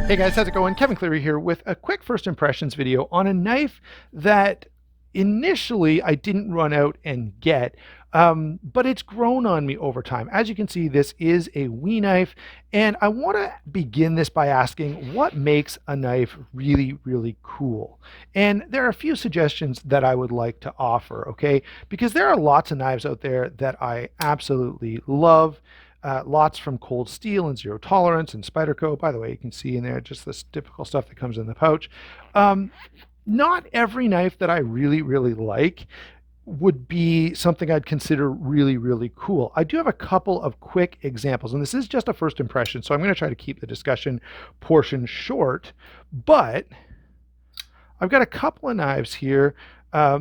Hey guys, how's it going? Kevin Cleary here with a quick first impressions video on a knife that initially I didn't run out and get, but it's grown on me over time. As you can see, this is a Wee knife, and I want to begin this by asking what makes a knife really, really cool. And there are a few suggestions that I would like to offer, okay? Because there are lots of knives out there that I absolutely love. Lots from Cold Steel and Zero Tolerance and Spyderco. By the way, you can see in there just this typical stuff that comes in the pouch. Um, Not every knife that I really, really like would be something I'd consider really, really cool. I do have a couple of quick examples, and this is just a first impression, so I'm going to try to keep the discussion portion short, but I've got a couple of knives here.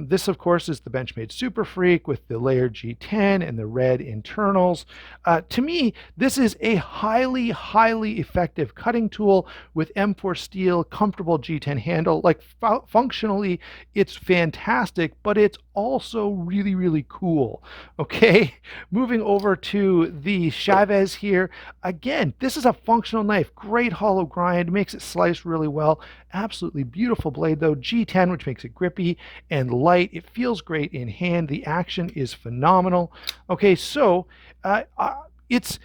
This, of course, is the Benchmade Super Freak with the layered G10 and the red internals. To me, this is a highly, highly effective cutting tool with M4 steel, comfortable G10 handle. Like functionally, it's fantastic, but it's also really, really cool. Okay, moving over to the Chavez here. Again, this is a functional knife, great hollow grind, makes it slice really well. Absolutely beautiful blade though, G10, which makes it grippy and light. It feels great in hand. The action is phenomenal. Okay, so it's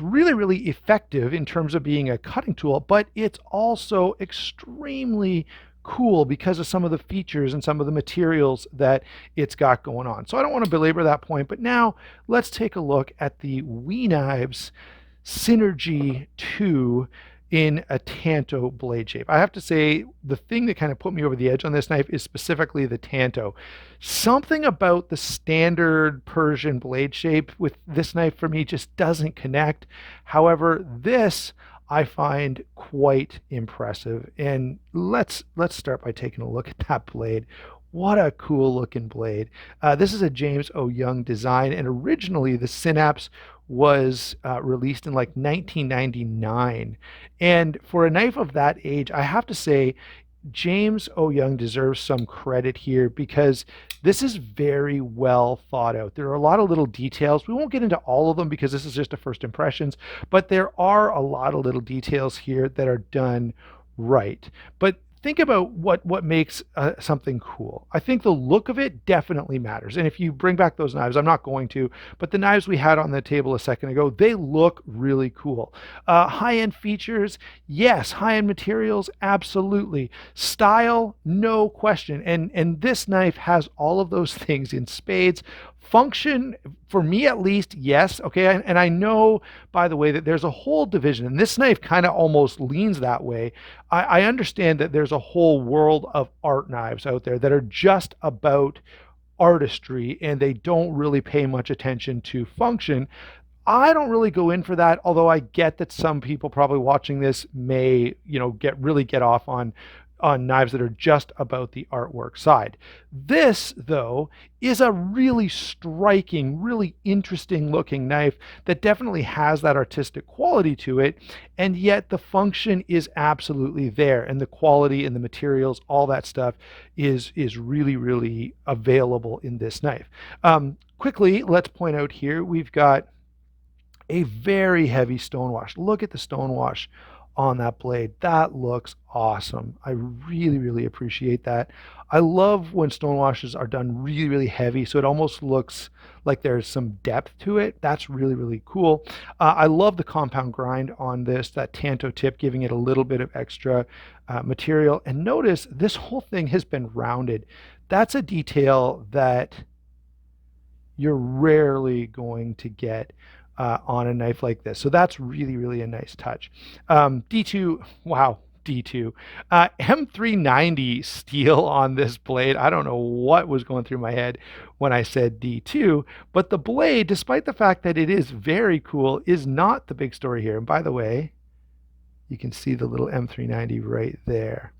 really, really effective in terms of being a cutting tool, but it's also extremely cool because of some of the features and some of the materials that it's got going on. So I don't want to belabor that point, but now let's take a look at the Wee Knives Synergy 2 in a Tanto blade shape. I have to say the thing that kind of put me over the edge on this knife is specifically the Tanto. Something about the standard Persian blade shape with this knife for me just doesn't connect. However, this I find quite impressive. And let's start by taking a look at that blade. What a cool looking blade. This is a James O. Young design, and originally the Synapse was released in like 1999. And for a knife of that age, I have to say, James O. Young deserves some credit here because this is very well thought out. There are a lot of little details. We won't get into all of them because this is just a first impressions, but there are a lot of little details here that are done right. But think about what makes something cool. I think the look of it definitely matters. And if you bring back those knives, I'm not going to, but the knives we had on the table a second ago, they look really cool. High-end features, yes. High-end materials, absolutely. Style, no question. And this knife has all of those things in spades. Function, for me at least, yes. Okay, and I know, by the way, that there's a whole division, and this knife kind of almost leans that way. I understand that there's a whole world of art knives out there that are just about artistry and they don't really pay much attention to function. I don't really go in for that, although I get that some people probably watching this may, get off on knives that are just about the artwork side. This, though, is a really striking, really interesting looking knife that definitely has that artistic quality to it, and yet the function is absolutely there, and the quality and the materials, all that stuff is really, really available in this knife. Quickly, let's point out here, we've got a very heavy stonewash. Look at the stonewash on that blade. That looks awesome. I really, really appreciate that. I love when stonewashes are done really, really heavy, so it almost looks like there's some depth to it. That's really, really cool. I love the compound grind on this, that Tanto tip, giving it a little bit of extra material. And notice this whole thing has been rounded. That's a detail that you're rarely going to get on a knife like this. So that's really, really a nice touch. D2, wow, D2. M390 steel on this blade. I don't know what was going through my head when I said D2, but the blade, despite the fact that it is very cool, is not the big story here. And by the way, you can see the little M390 right there.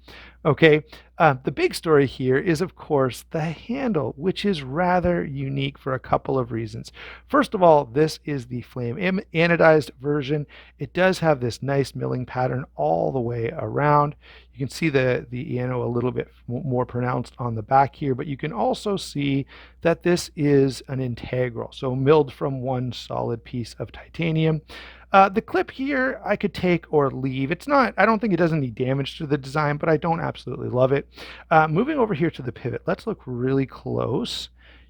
Okay, the big story here is, of course, the handle, which is rather unique for a couple of reasons. First of all, this is the flame anodized version. It does have this nice milling pattern all the way around. You can see the ano a little bit more pronounced on the back here, but you can also see that this is an integral, so milled from one solid piece of titanium. The clip here I could take or leave. It's not, I don't think it does any damage to the design, but I don't absolutely love it. Moving over here to the pivot, let's look really close.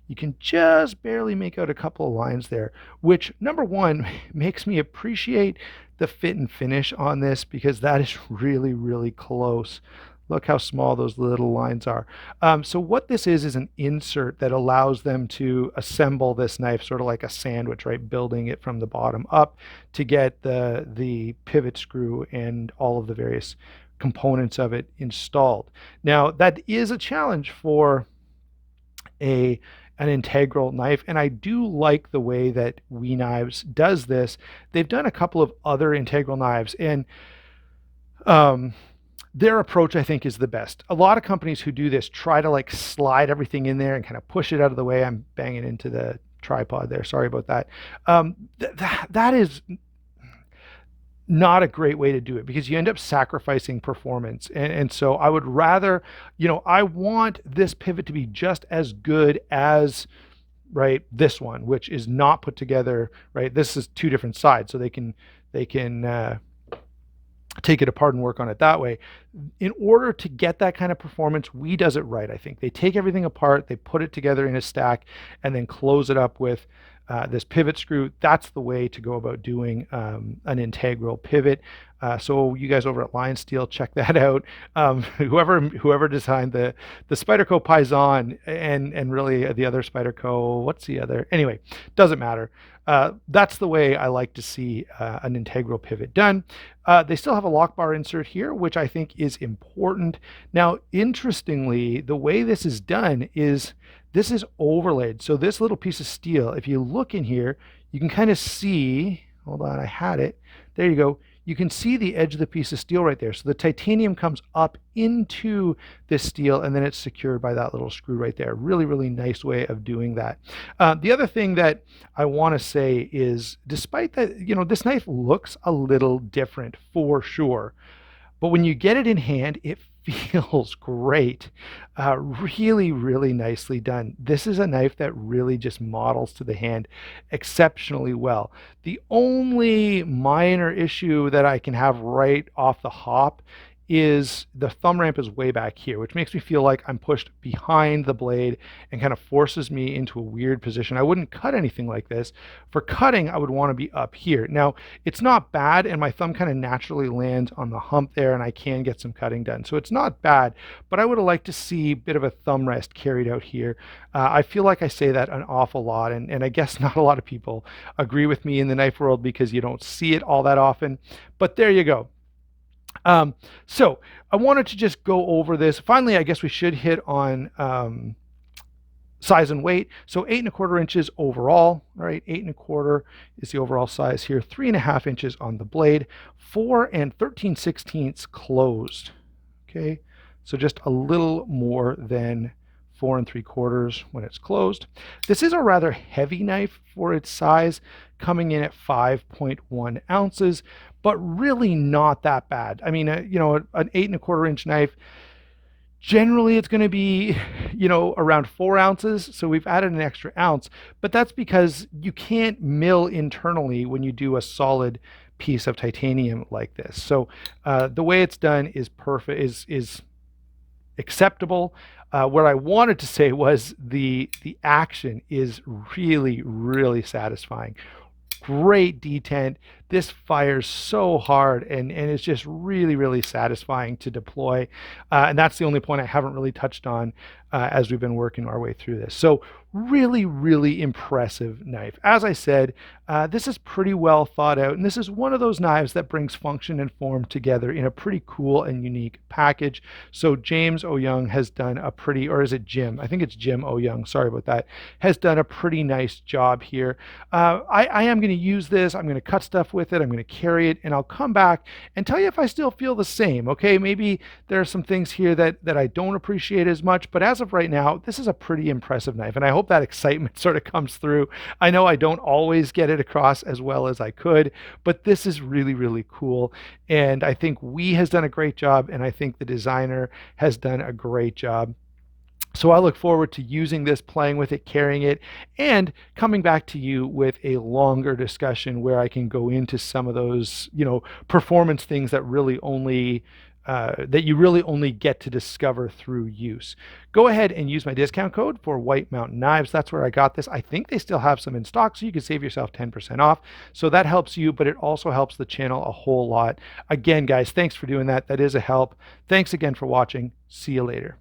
You can just barely make out a couple of lines there, which number one makes me appreciate the fit and finish on this because that is really, really close. Look how small those little lines are. So what this is an insert that allows them to assemble this knife sort of like a sandwich, right? Building it from the bottom up to get the pivot screw and all of the various components of it installed. Now that is a challenge for an integral knife, and I do like the way that We Knives does this. They've done a couple of other integral knives, and their approach I think is the best. A lot of companies who do this try to like slide everything in there and kind of push it out of the way. I'm banging into the tripod there, sorry about that. That is not a great way to do it because you end up sacrificing performance. And so I would rather, I want this pivot to be just as good as, right, this one, which is not put together, right? This is two different sides, so they can take it apart and work on it that way. In order to get that kind of performance, We does it right, I think. They take everything apart, they put it together in a stack, and then close it up with this pivot screw. That's the way to go about doing an integral pivot. So you guys over at Lion Steel, check that out. Whoever designed the Spyderco Paisan and really the other Spyderco, what's the other? Anyway, doesn't matter. That's the way I like to see an integral pivot done. They still have a lock bar insert here, which I think is important. Now, interestingly, the way this is done is this is overlaid. So this little piece of steel, if you look in here, you can kind of see, hold on, I had it. There you go. You can see the edge of the piece of steel right there. So the titanium comes up into this steel and then it's secured by that little screw right there. Really, really nice way of doing that. The other thing that I want to say is, despite that, this knife looks a little different for sure, but when you get it in hand, it feels great. Really, really nicely done. This is a knife that really just models to the hand exceptionally well. The only minor issue that I can have right off the hop is the thumb ramp is way back here, which makes me feel like I'm pushed behind the blade and kind of forces me into a weird position. I wouldn't cut anything like this. For cutting, I would want to be up here. Now, it's not bad, and my thumb kind of naturally lands on the hump there, and I can get some cutting done. So it's not bad, but I would have liked to see a bit of a thumb rest carried out here. I feel like I say that an awful lot, and I guess not a lot of people agree with me in the knife world because you don't see it all that often, but there you go. So I wanted to just go over this. Finally, I guess we should hit on size and weight. So 8¼ inches overall, right? 8¼ is the overall size here. 3½ inches on the blade, 4 13/16 closed. Okay, so just a little more than 4 3/4 when it's closed. This is a rather heavy knife for its size, coming in at 5.1 ounces, but really not that bad. I mean, an 8¼ inch knife, generally it's going to be, around 4 ounces. So we've added an extra ounce, but that's because you can't mill internally when you do a solid piece of titanium like this. So the way it's done is perfect, is acceptable. What I wanted to say was the action is really, really satisfying. Great detent. This fires so hard and it's just really, really satisfying to deploy. And that's the only point I haven't really touched on as we've been working our way through this. So really, really impressive knife. As I said, this is pretty well thought out, and this is one of those knives that brings function and form together in a pretty cool and unique package. So James O. Young has done a pretty, or is it Jim? I think it's Jim O. Young, sorry about that, has done a pretty nice job here. I am going to use this, I'm going to cut stuff with it, I'm going to carry it, and I'll come back and tell you if I still feel the same, okay? Maybe there are some things here that I don't appreciate as much, but as of right now, this is a pretty impressive knife, and I hope that excitement sort of comes through. I know I don't always get it across as well as I could, but this is really, really cool, and I think We has done a great job, and I think the designer has done a great job. So I look forward to using this, playing with it, carrying it, and coming back to you with a longer discussion where I can go into some of those, performance things that really only that you really only get to discover through use. Go ahead and use my discount code for White Mountain Knives. That's where I got this. I think they still have some in stock, so you can save yourself 10% off. So that helps you, but it also helps the channel a whole lot. Again, guys, thanks for doing that. That is a help. Thanks again for watching. See you later.